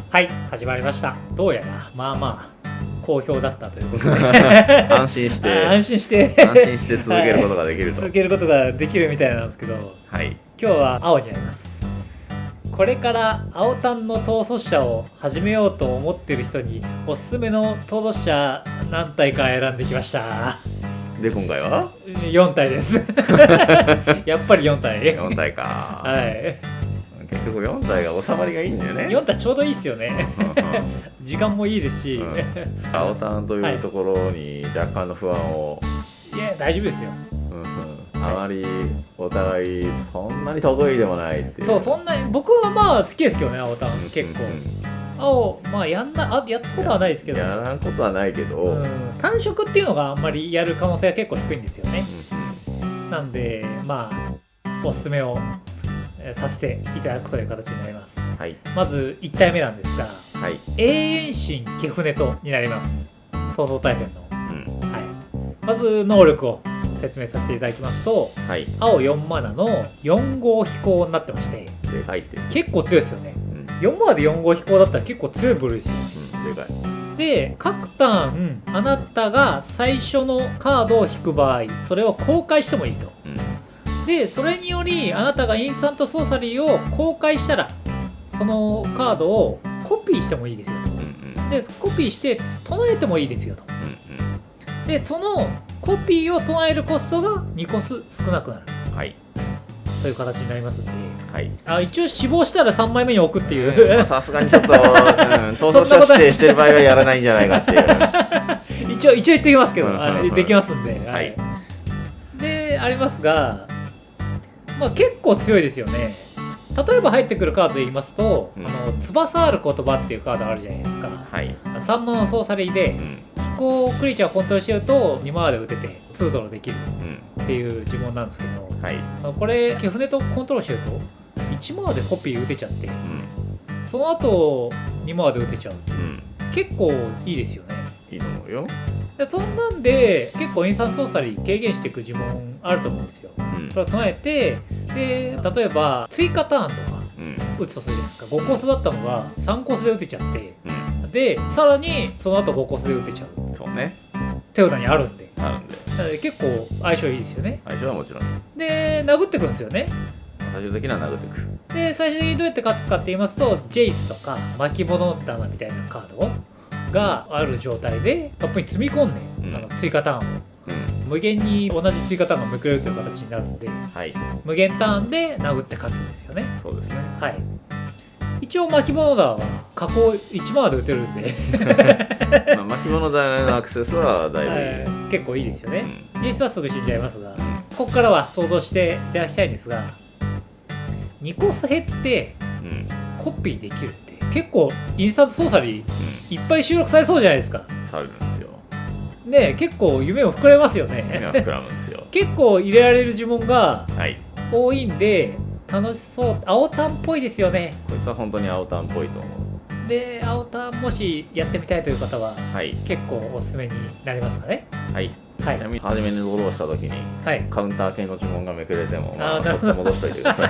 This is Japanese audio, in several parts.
はい、始まりました。どうやらまあまあ好評だったということで安心して続けることができると、続けることができるみたいなんですけど、はい、今日は青になります。これから青タンの統率者を始めようと思っている人におすすめの統率者何体か選んできました。で今回は4体ですやっぱり4体4体かはい、結局4体が収まりがいいんだよね。4体ちょうどいいっすよね時間もいいですし、青さんというところに若干の不安を、いや大丈夫ですよ、あまりお互いそんなに得意でもないっていう。そう、そんな僕はまあ好きですけどね、青タン結構、青まあやったことはないですけど、やらんことはないけど、単色っていうのがあんまりやる可能性は結構低いんですよね、なんでまあおすすめをさせていただくという形になります、はい、まず1体目なんですが、はい、永遠神ケフネトになります。闘争対戦の、はい、まず能力を説明させていただきますと、はい、青4マナの4号飛行になってまして、でかいって結構強いですよね、4マナで4号飛行だったら結構強い部類ですよ、でかい。で各ターンあなたが最初のカードを引く場合、それを公開してもいいと、でそれによりあなたがインスタントソーサリーを公開したらそのカードをコピーしてもいいですよと、でコピーして唱えてもいいですよと、でそのコピーを唱えるコストが2コス少なくなる、はい、という形になりますんで、はい、一応死亡したら3枚目に置くっていうさすがにちょっと闘争者指定してる場合はやらないんじゃないかっていう一応言ってきますけど、できますんで、はい、でありますが、まあ、結構強いですよね。例えば入ってくるカードで言いますと、翼ある言葉っていうカードあるじゃないですか、はい、3マナのソーサリーで、飛行クリーチャーをコントロールしてると2マナで打てて2ドロできるっていう呪文なんですけど、はい、これケフネとコントロールしてると1マナでコピー打てちゃって、その後2マナで打てちゃう、結構いいですよね。いいと思うよ。でそんなんで結構インスタントソーサリー軽減していく呪文あると思うんですよ、それを唱えて、で例えば追加ターンとか打つとするじゃないですか、5コスだったのが3コスで打てちゃって、でさらにその後5コスで打てちゃう、そうね、手札にあるんで、なので結構相性いいですよね。相性はもちろんで殴ってくんですよね。最終的には殴ってく。で最終的にどうやって勝つかって言いますと、ジェイスとか巻物棚みたいなカードがある状態でトップに積み込んで、追加ターンを、無限に同じ追加ターンがめくれるという形になるので、はい、無限ターンで殴って勝つんですよね。そうですね、はい、一応巻物棚は加工1マナで打てるんで巻物棚のアクセスはだいぶ、結構いいですよね。インスはすぐ死んじゃいますが、ここからは想像していただきたいんですが、2コス減ってコピーできるって結構インスタントソーサリーいっぱい収録されそうじゃないですか。されるんですよね。結構夢を膨らみますよね。夢膨らむんですよ結構入れられる呪文が多いんで楽しそう。青タンっぽいですよね。こいつは本当に青タンっぽいと思う。で青タンもしやってみたいという方は、結構おすすめになりますかね。はい、ちなみに初めにドローした時に、カウンター系の呪文がめくれても、ちょっと戻しといてください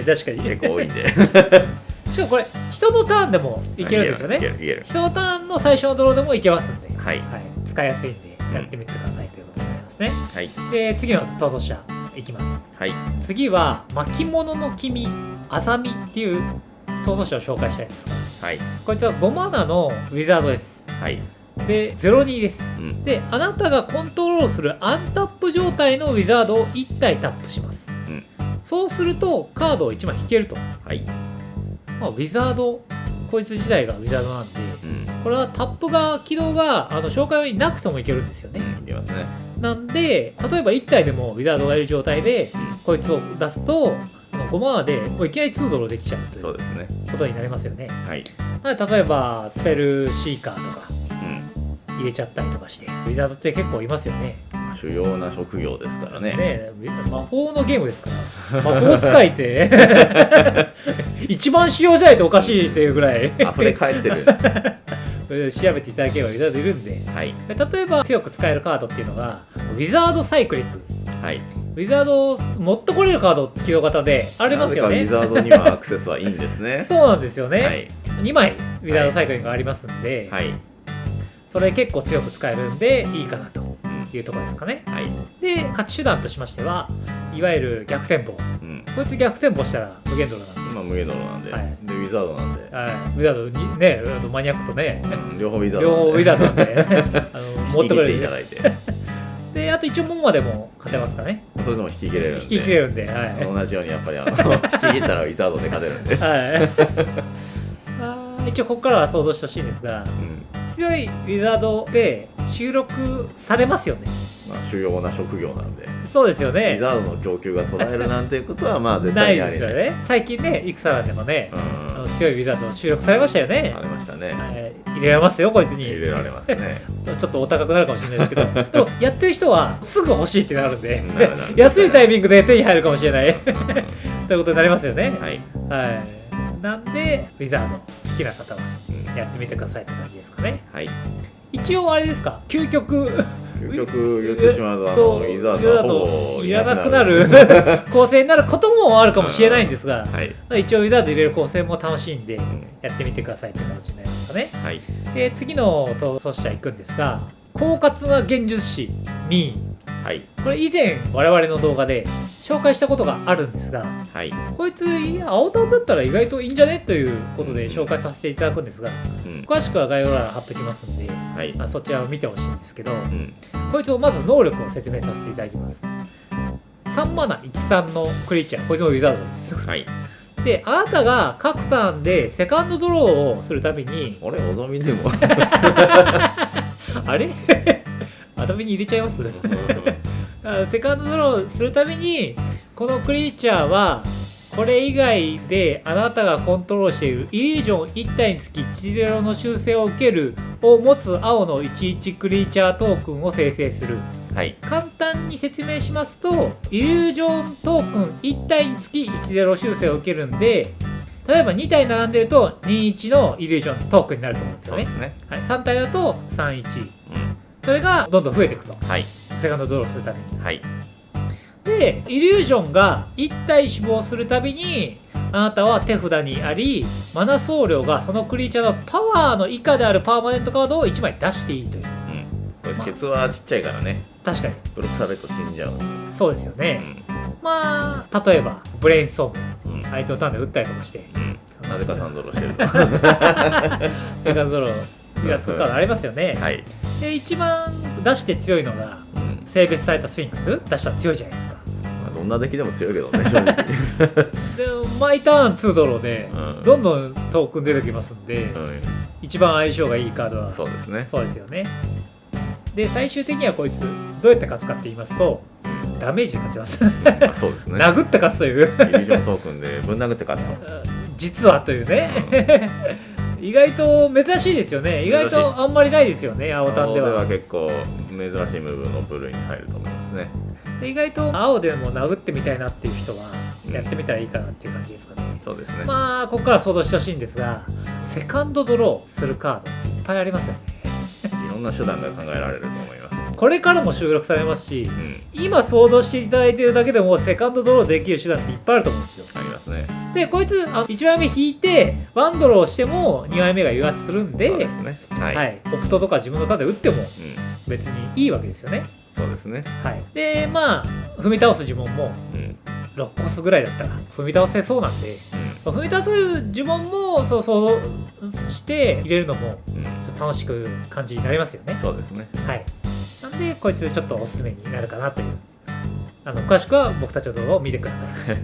確かに結構多いんでしかもこれ人のターンでもいけるんですよね。人のターンの最初のドローでもいけますんで、使いやすいんでやってみてくださいということになりますね。で次の逃走者いきます。次は巻物の君アザミっていう逃走者を紹介したいんですが、こいつは5マナのウィザードです。で02です、であなたがコントロールするアンタップ状態のウィザードを1体タップします、そうするとカードを1枚引けると、ウィザード、こいつ自体がウィザードなんで、これはタップが起動が紹介用になくてもいけるんですよね。なんで例えば1体でもウィザードがいる状態でこいつを出すと5マナでいきなり2ドローできちゃうということになりますよね。例えばスペルシーカーとか入れちゃったりとかして、ウィザードって結構いますよね。主要な職業ですからね。魔法のゲームですから魔法使いって一番主要じゃないとおかしいっていうぐらい溢れ返ってるウ調べていただければウィザードいるんで、はい、例えば強く使えるカードっていうのがウィザードサイクリック、はい、ウィザードを持ってこれるカード起動型でありますよね。なぜかウィザードにはアクセスはいいんですね。そうなんですよね、はい、2枚ウィザードサイクリングがありますんで、はい、それ結構強く使えるんでいいかなというところですかね。はい、で勝ち手段としましてはいわゆる逆転棒、こいつ逆転棒したら無限ドルなんで、無限ドルなんで、はい、でウィザードなんで、ウィザードにねマニアックとね、両方ウィザードなんで持ってくれるいただいてであと一応モンマでも勝てますかね。それでも引き切れるんで、引き切れるんで、はい、同じようにやっぱり引き切ったらウィザードで勝てるんで、はい、一応ここからは想像してほしいんですが、強いウィザードで収録されますよね。主要な職業なんで。そうですよね。ウィザードの供給が途絶えるなんていうことは絶対にありないですよね。最近ね、イクサラでもね、強いウィザード収録されましたよね。ありましたね。入れられますよ、こいつに。入れられますね。ちょっとお高くなるかもしれないですけど、でもやってる人はすぐ欲しいってなるんで、安いタイミングで手に入るかもしれないということになりますよね。はい。なんでウィザード好きな方はやってみてくださいって感じですかね。はい。一応あれですか、究極言ってしまうとウィザードいらなくなる構成になることもあるかもしれないんですが、一応ウィザード入れる構成も楽しいんでやってみてくださいって形になりますかね。はい、で次の逃走者行くんですが、狡猾な幻術師ミー、はい、これ以前我々の動画で紹介したことがあるんですが、はい、こいつ青タンだったら意外といいんじゃねということで紹介させていただくんですが、詳しくは概要欄に貼っときますんで、はい、そちらを見てほしいんですけど、こいつをまず能力を説明させていただきます。3マナ13のクリーチャー、こいつもウィザードです、はい、であなたが各ターンでセカンドドローをするたびにあれおざみでもあれあざみに入れちゃいますセカンドドローするたびにこのクリーチャーはこれ以外であなたがコントロールしているイリュージョン1体につき10の修正を受けるを持つ青の11クリーチャートークンを生成する、はい、簡単に説明しますとイリュージョントークン1体につき10修正を受けるんで、例えば2体並んでると21のイリュージョントークンになると思うんですよね。はい、3体だと31、それがどんどん増えていくと、はい、セカンドドローするために、はい、でイリュージョンが1体死亡するたびにあなたは手札にありマナ総量がそのクリーチャーのパワーの以下であるパーマネントカードを1枚出していいという、これケツはちっちゃいからね、確かにブロックされると死んじゃう。そうですよね、まあ例えばブレインストーム、相手のターンで打ったりとかして、なぜか3ドローしてるとセカンドドローやつからありますよね、はい、で一番出して強いのが、性別されたスフィンクス出したら強いじゃないですか。どんな出来でも強いけどね正直で毎ターン2ドローで、どんどんトークン出てきますんで、一番相性がいいカードはそうですね。そうですよね。で最終的にはこいつどうやって勝つかって言いますとダメージで勝ちますそうですね。殴って勝つというイリュージョントークンでぶん殴って勝つと実はというね、意外と珍しいですよね。意外とあんまりないですよね、青タンでは。青では結構珍しいムーブの部類に入ると思いますね。で意外と青でも殴ってみたいなっていう人はやってみたらいいかなっていう感じですかね。そうですね。まあここから想像してほしいんですが、セカンドドローするカードいっぱいありますよね。いろんな手段が考えられると思います。これからも収録されますし、今想像していただいているだけでもセカンドドローできる手段っていっぱいあると思うんですよ。ありますね。でこいつ1枚目引いて1ドローしても2枚目が油圧するんで、そうですね、はい、オプトとか自分のターンで打っても別にいいわけですよね。そうですね。はい、でまあ踏み倒す呪文も6コスぐらいだったら踏み倒せそうなんで、踏み倒す呪文もそうして入れるのもちょっと楽しく感じになりますよね。そうですね。はい。なんでこいつちょっとおすすめになるかなという、詳しくは僕たちの動画を見てくださいと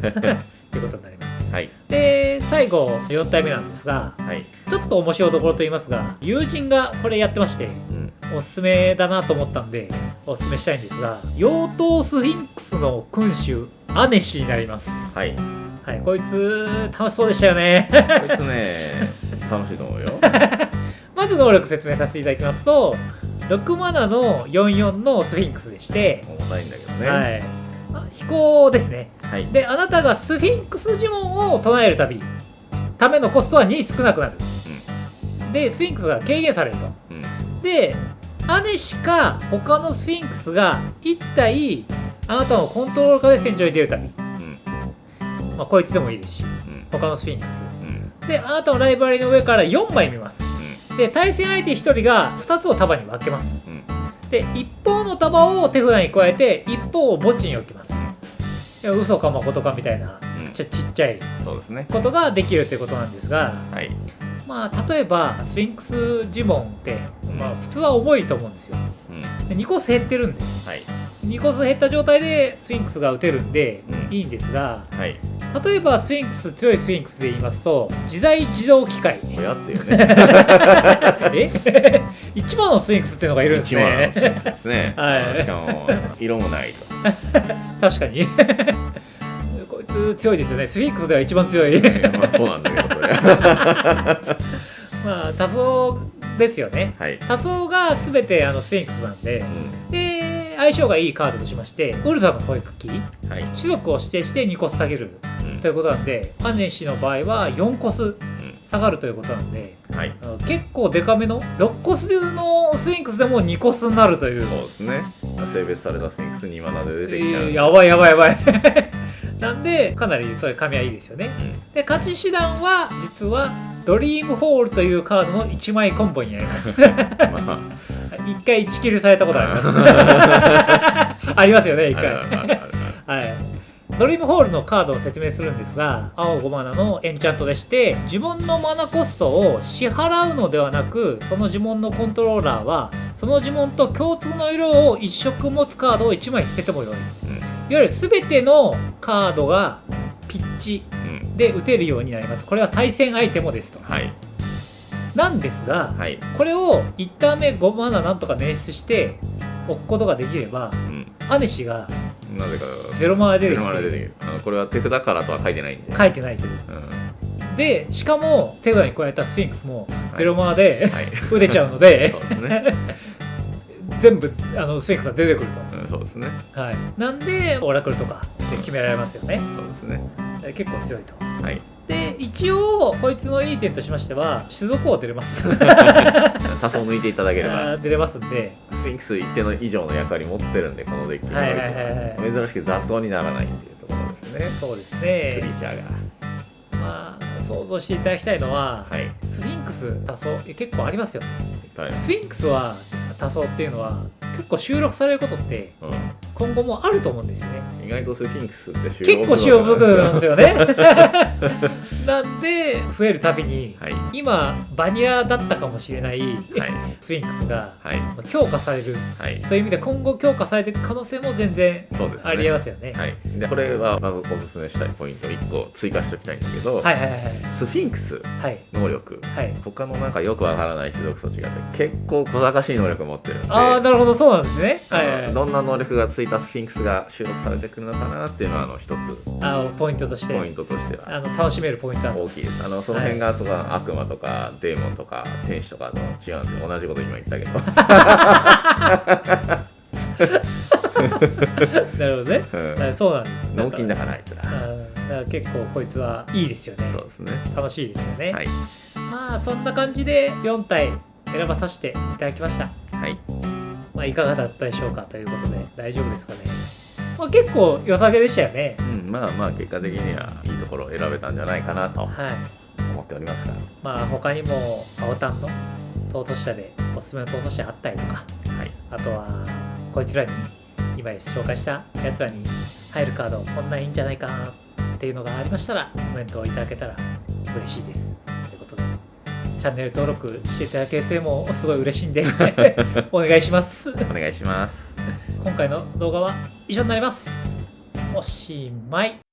いうことになります。はい、で最後4体目なんですが、はい、ちょっと面白いところといいますが友人がこれやってまして、おすすめだなと思ったんでおすすめしたいんですが、妖刀スフィンクスの君主アネシになります。はい、はい、こいつ楽しそうでしたよね。こいつね楽しいと思うよ。まず能力説明させていただきますと、6マナの44のスフィンクスでして、重たいんだけどね、はい、飛行ですね、はい、であなたがスフィンクス呪文を唱えるためのコストは2少なくなる、でスフィンクスが軽減されると、でアネシか他のスフィンクスが1体あなたのコントロール下で戦場に出るたび、こいつでもいいですし、他のスフィンクス、であなたのライブラリの上から4枚見ます、で対戦相手1人が2つを束に分けます、で一方の束を手札に加えて一方を墓地に置きます、嘘か誠かみたいな、ちっちゃいことができるということなんですが、例えばスフィンクス呪文って、普通は重いと思うんですよ、で2コス減ってるんで、2コス減った状態でスフィンクスが打てるんでいいんですが、例えば強いスフィンクスで言いますと自在自動機械やってるね1番のスフィンクスっていうのがいるんですね。1番のスフィンクスですね、しかも色もないと確かにこいつ強いですよね。スフィンクスでは一番強いそうなんだけどこれ多層ですよね、多層が全てスフィンクスなんで、で相性がいいカードとしましてウルザの保育器、種族を指定して2コス下げる、ということなんで、アネシの場合は4コス下がるということなんで、結構デカめの6コスのスフィンクスでも2コスになるという。そうですね、性別されたスフィンクス2マナで出てきちゃう、やばいなんでかなりそれ噛み合いいですよね、で勝ち手段は実はドリームホールというカードの1枚コンボになります1回1キルされたことありますありますよね1回ドリームホールのカードを説明するんですが、青5マナのエンチャントでして、呪文のマナコストを支払うのではなく、その呪文のコントローラーはその呪文と共通の色を1色持つカードを1枚捨ててもよい、いわゆる全てのカードがピッチで打てるようになります。これは対戦アイテムですと、なんですが、これを1ターン目5マナなんとか捻出して置くことができれば、アネシがなぜかゼロマナ出てきて、これは手札からとは書いてないんで、書いてないという、でしかも手札に加えたスフィンクスもゼロマナで、打てちゃうので全部スフィンクスが出てくると、そうですね、なんでオラクルとかで決められますよね、そうですね、結構強いと、で一応こいつのいい点としましては種族を出れます多層抜いていただければ出れますんで、スフィンクス一定の以上の役割持ってるんで、このデッキにおいては珍しく雑音にならないっていうところですね。そうですね、クリーチャーが想像していただきたいのは、スフィンクス多層結構ありますよね、スフィンクスは多層っていうのは結構収録されることって今後もあると思うんですよね。意外とスフィンクスって結構使用不足なんですよねなんで増えるたびに、今バニラだったかもしれない、スフィンクスが、強化される、という意味で今後強化されていく可能性も全然ありえますよね。でこれはまずお勧めしたいポイント1個追加しておきたいんだけど、スフィンクス能力、他のなんかよくわからない種族と違って結構小賢しい能力を持ってるんで、なるほど、そうなんですね。どんな能力がついたスフィンクスが収録されてくるのかなっていうのは一つポイントとしては楽しめるポイントだと大きいです。その辺が悪魔とかデーモンとか天使とかと違うんですよ。同じこと今言ったけどなるほどね、そうなんです。脳筋だからあいつら。だから結構こいつはいいですよね。そうですね。楽しいですよね。そんな感じで4体選ばさせていただきました。いかがだったでしょうかということで、大丈夫ですかね。結構良さげでしたよね。結果的にはいいところを選べたんじゃないかなと思っておりますが、他にも青タンの逃走者でおすすめの逃走者あったりとか、あとはこいつらに今紹介したやつらに入るカードこんないいんじゃないかなっていうのがありましたらコメントをいただけたら嬉しいです。ということでチャンネル登録していただけてもすごい嬉しいんでお願いします。お願いします。今回の動画は以上になります。おしまい。